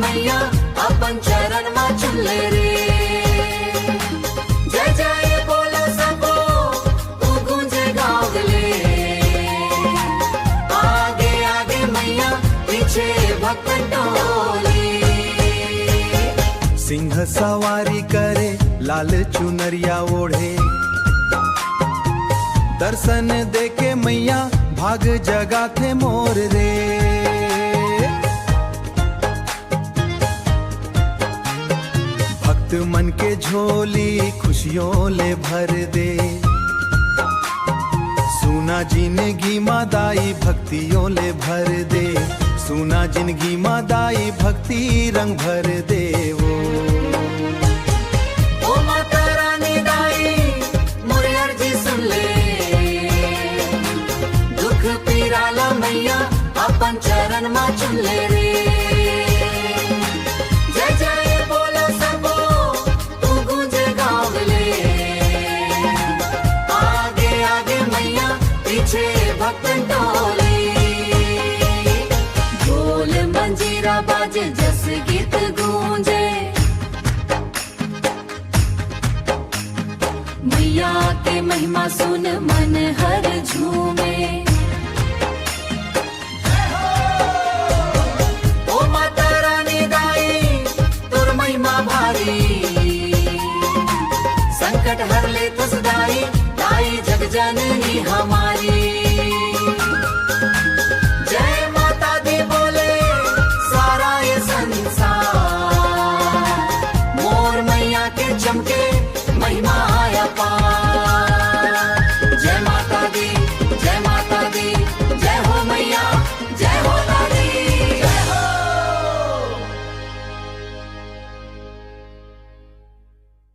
मैया अपन चरण में चुले रे। जय जय बोलो सबो तू गूंजे गावले, आगे आगे मैया पीछे भक्तन टोले। सिंह सवारी करे लाल चुनरिया ओढ़े, दर्शन देके मैया भाग जगा थे मोर रे। भक्त मन के झोली खुशियों ले भर दे, सुना जिंदगी मादाई भक्तियों ले भर दे, सुना जिंदगी मादाई भक्ति रंग भर दे वो। ओ माता रानी दाई मोरे अर्जी सुन ले, दुख पीराला मैया अपन चरण में चुन ले रे। जय जय बोलो सबो तू गूंजे गावले, आगे आगे मैया पीछे भक्तन टोले। ढोल मंजीरा बाजे जस गीत गूंजे, मैया के महिमा सुन मन हर झूमे। ओ माता रानी दाई तुर महिमा भारी, संकट हर ले तुस दाई, दाई जग जननी हमारी। जय माता दी बोले सारा ये संसार, मोर मैया के चमके